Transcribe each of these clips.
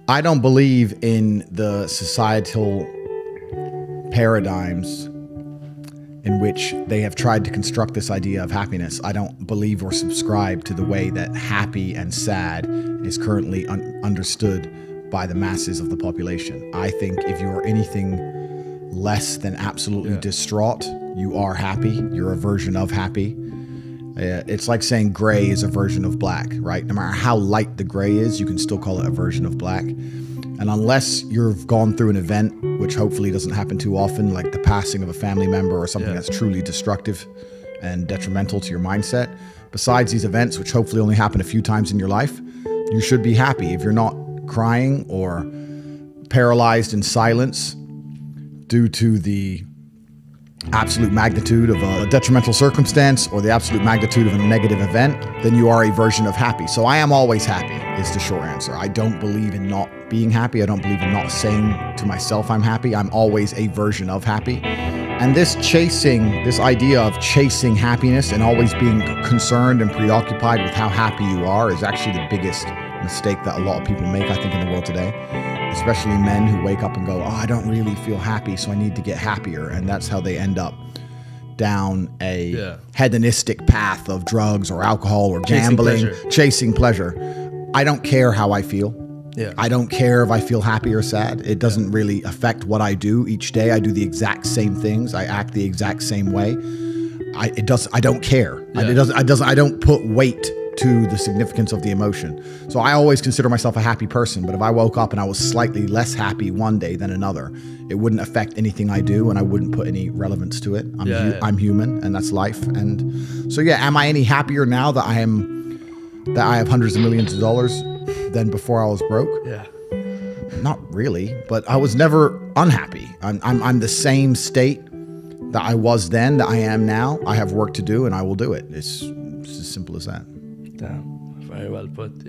I don't believe in the societal paradigms in which they have tried to construct this idea of happiness. I don't believe or subscribe to the way that happy and sad is currently understood by the masses of the population. I think if you are anything less than absolutely distraught, you are happy. You're a version of happy. It's like saying gray is a version of black, right? No matter how light the gray is, you can still call it a version of black. And unless you've gone through an event, which hopefully doesn't happen too often, like the passing of a family member or something that's truly destructive and detrimental to your mindset, besides these events, which hopefully only happen a few times in your life, you should be happy. If you're not crying or paralyzed in silence due to the absolute magnitude of a detrimental circumstance or the absolute magnitude of a negative event, then you are a version of happy. So I am always happy is the short answer. I don't believe in not being happy. I don't believe in not saying to myself I'm happy. I'm always a version of happy. And this idea of chasing happiness and always being concerned and preoccupied with how happy you are is actually the biggest mistake that a lot of people make, I think, in the world today. Especially men who wake up and go, oh, I don't really feel happy, so I need to get happier. And that's how they end up down a hedonistic path of drugs or alcohol or gambling, chasing pleasure. I don't care how I feel. I don't care if I feel happy or sad. It doesn't really affect what I do each day. I do the exact same things. I act the exact same way. I don't care. I don't put weight to the significance of the emotion. So I always consider myself a happy person, but if I woke up and I was slightly less happy one day than another, it wouldn't affect anything I do and I wouldn't put any relevance to it. I'm human and that's life. And so am I any happier now that I have hundreds of millions of dollars than before I was broke? Not really, but I was never unhappy. I'm the same state that I was then that I am now. I have work to do and I will do it. It's as simple as that. Damn, very well put.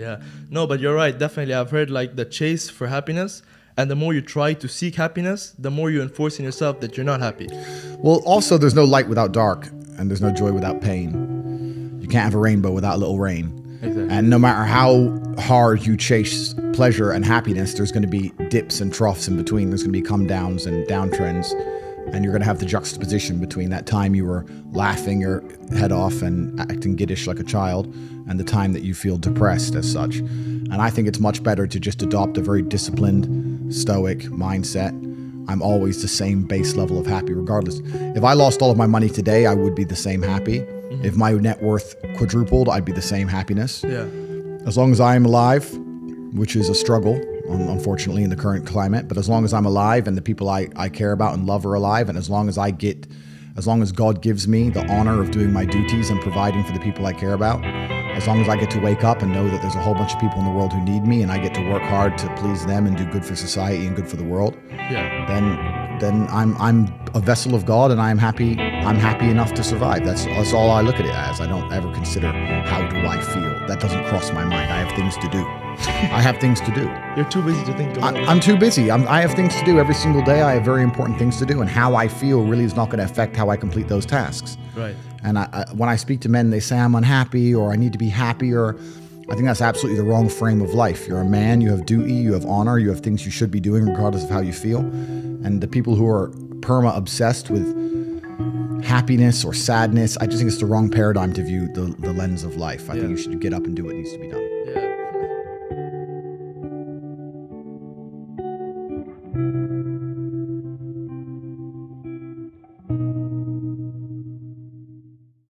No, but you're right. Definitely, I've heard like the chase for happiness, and the more you try to seek happiness, the more you enforce in yourself that you're not happy. Well, also, there's no light without dark, and there's no joy without pain. You can't have a rainbow without a little rain. Exactly. And no matter how hard you chase pleasure and happiness, there's going to be dips and troughs in between. There's going to be come downs and downtrends. And you're going to have the juxtaposition between that time you were laughing your head off and acting giddish like a child and the time that you feel depressed as such. And I think it's much better to just adopt a very disciplined, stoic mindset. I'm always the same base level of happy regardless. If I lost all of my money today, I would be the same happy. Mm-hmm. If my net worth quadrupled, I'd be the same happiness. As long as I'm alive, which is a struggle, unfortunately, in the current climate. But as long as I'm alive and the people I care about and love are alive, and as long as God gives me the honor of doing my duties and providing for the people I care about, as long as I get to wake up and know that there's a whole bunch of people in the world who need me and I get to work hard to please them and do good for society and good for the world, then I'm a vessel of God and I'm happy enough to survive. That's all I look at it as. I don't ever consider how do I feel. That doesn't cross my mind. I have things to do. I have things to do. You're too busy to think about it. I'm too busy. I have things to do every single day. I have very important things to do, and how I feel really is not going to affect how I complete those tasks. Right. And when I speak to men, they say I'm unhappy or I need to be happier. I think that's absolutely the wrong frame of life. You're a man, you have duty, you have honor, you have things you should be doing regardless of how you feel. And the people who are perma-obsessed with happiness or sadness, I just think it's the wrong paradigm to view the lens of life. I think you should get up and do what needs to be done.